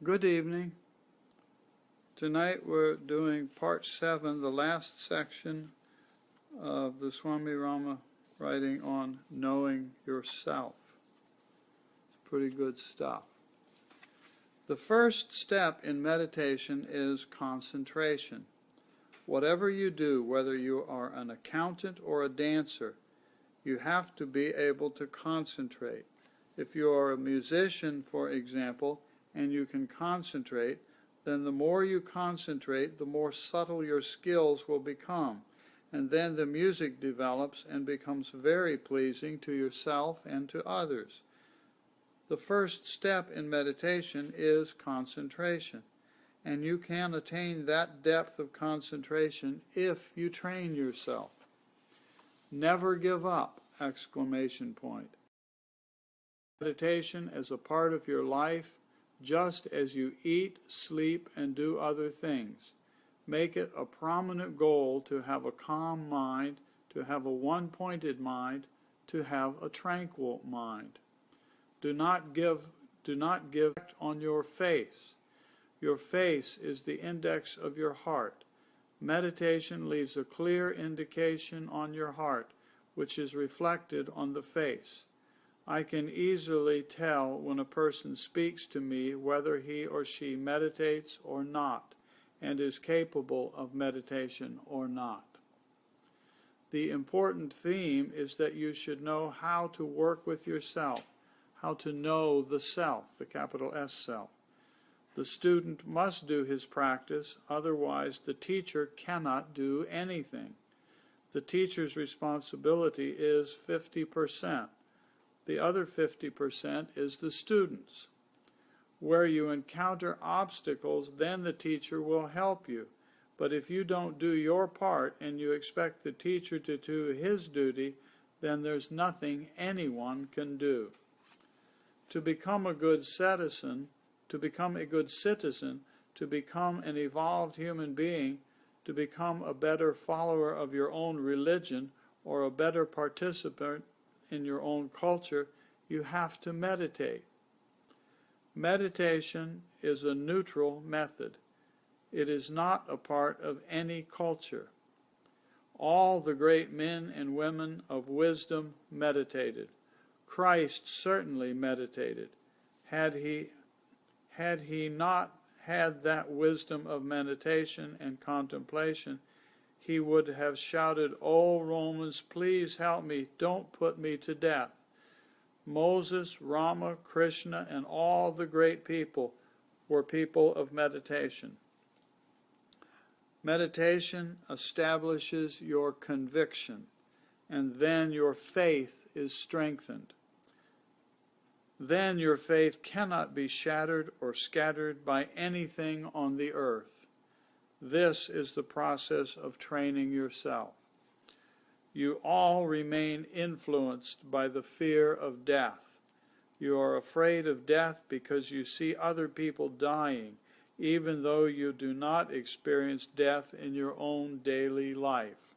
Good evening. Tonight we're doing part 7, the last section of the Swami Rama writing on knowing yourself. It's pretty good stuff. The first step in meditation is concentration. Whatever you do, whether you are an accountant or a dancer, you have to be able to concentrate. If you are a musician, for example, and you can concentrate, then the more you concentrate, the more subtle your skills will become. And then the music develops and becomes very pleasing to yourself and to others. The first step in meditation is concentration. And you can attain that depth of concentration if you train yourself. Never give up! Exclamation point. Meditation as a part of your life, just as you eat, sleep, and do other things. Make it a prominent goal to have a calm mind, to have a one-pointed mind, to have a tranquil mind. Do not give on your face. Your face is the index of your heart. Meditation leaves a clear indication on your heart, which is reflected on the face. I can easily tell when a person speaks to me whether he or she meditates or not, and is capable of meditation or not. The important theme is that you should know how to work with yourself, how to know the self, the capital S self. The student must do his practice, otherwise the teacher cannot do anything. The teacher's responsibility is 50%. The other 50% is the student's. Where you encounter obstacles, then the teacher will help you. But if you don't do your part and you expect the teacher to do his duty, then there's nothing anyone can do. To become a good citizen, to become an evolved human being, to become a better follower of your own religion or a better participant in your own culture, you have to meditate. Meditation is a neutral method. It is not a part of any culture. All the great men and women of wisdom meditated. Christ certainly meditated. Had he not had that wisdom of meditation and contemplation, he would have shouted, "O Romans, please help me, don't put me to death." Moses, Rama, Krishna, and all the great people were people of meditation. Meditation establishes your conviction, and then your faith is strengthened. Then your faith cannot be shattered or scattered by anything on the earth. This is the process of training yourself. You all remain influenced by the fear of death. You are afraid of death because you see other people dying, even though you do not experience death in your own daily life.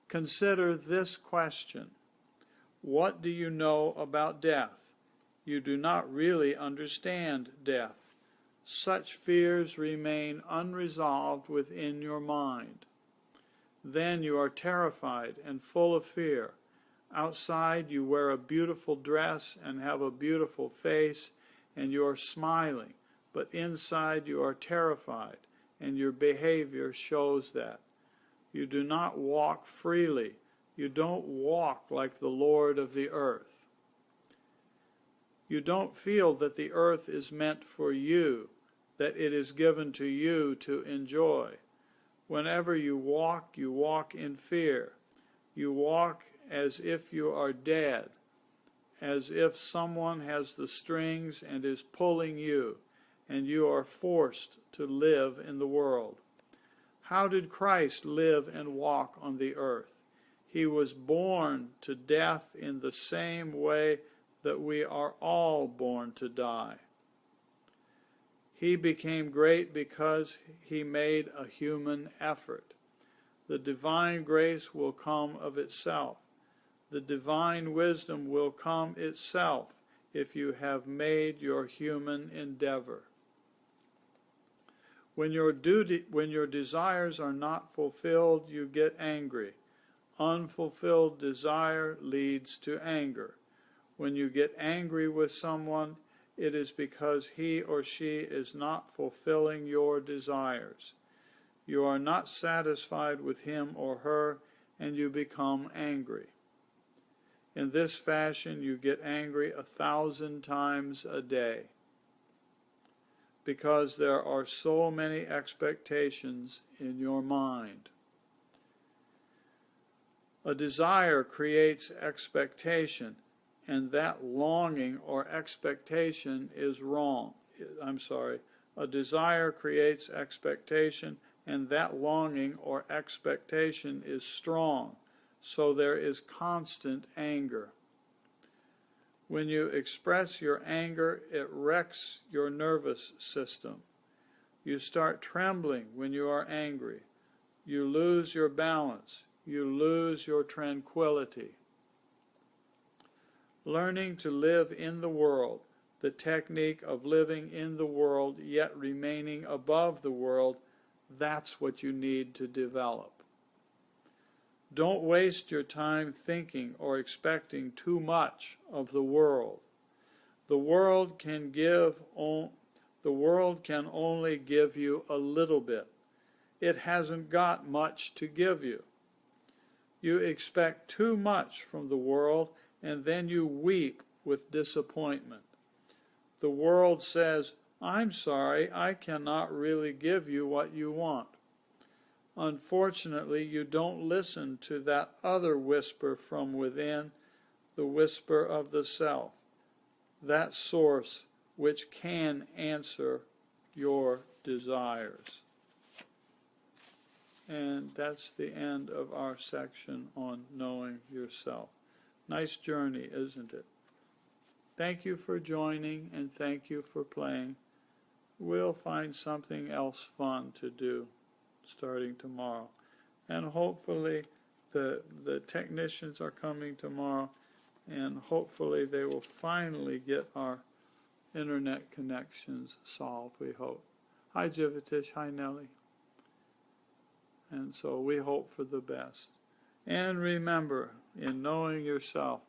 Consider this question. What do you know about death? You do not really understand death. Such fears remain unresolved within your mind. Then you are terrified and full of fear. Outside you wear a beautiful dress and have a beautiful face, and you are smiling, but inside you are terrified, and your behavior shows that. You do not walk freely. You don't walk like the Lord of the earth. You don't feel that the earth is meant for you, that it is given to you to enjoy. Whenever you walk in fear. You walk as if you are dead, as if someone has the strings and is pulling you, and you are forced to live in the world. How did Christ live and walk on the earth? He was born to death in the same way that we are all born to die. He became great because he made a human effort. The divine grace will come of itself. The divine wisdom will come itself if you have made your human endeavor. When your desires are not fulfilled, you get angry. Unfulfilled desire leads to anger. When you get angry with someone, it is because he or she is not fulfilling your desires. You are not satisfied with him or her, and you become angry. In this fashion, you get angry 1,000 times a day, because there are so many expectations in your mind. A desire creates expectation, and that longing or expectation is wrong. A desire creates expectation, and that longing or expectation is strong, so there is constant anger. When you express your anger, it wrecks your nervous system. You start trembling when you are angry. You lose your balance. You lose your tranquility. Learning to live in the world, the technique of living in the world yet remaining above the world, that's what you need to develop. Don't waste your time thinking or expecting too much of the world. The world can only give you a little bit. It hasn't got much to give you. You expect too much from the world, and then you weep with disappointment. The world says, "I'm sorry, I cannot really give you what you want." Unfortunately, you don't listen to that other whisper from within, the whisper of the self, that source which can answer your desires. And that's the end of our section on knowing yourself. Nice journey, isn't it? Thank you for joining, and thank you for playing. We'll find something else fun to do starting tomorrow. And hopefully the technicians are coming tomorrow, and hopefully they will finally get our internet connections solved, we hope. Hi Jivatish, hi Nellie. And so we hope for the best. And remember, in knowing yourself,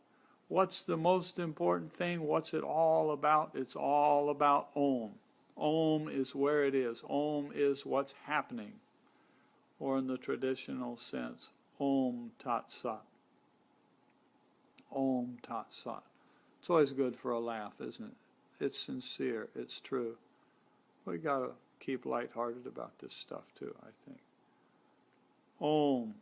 what's the most important thing? What's it all about? It's all about Om. Om is where it is. Om is what's happening. Or in the traditional sense, Om Tat Sat. Om Tat Sat. It's always good for a laugh, isn't it? It's sincere. It's true. We got to keep lighthearted about this stuff too, I think. Om,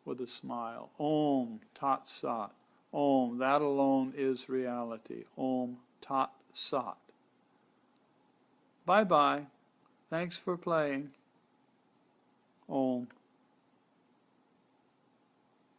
with a smile. Om Tat Sat. Om, that alone is reality. Om Tat Sat. Bye-bye. Thanks for playing. Om.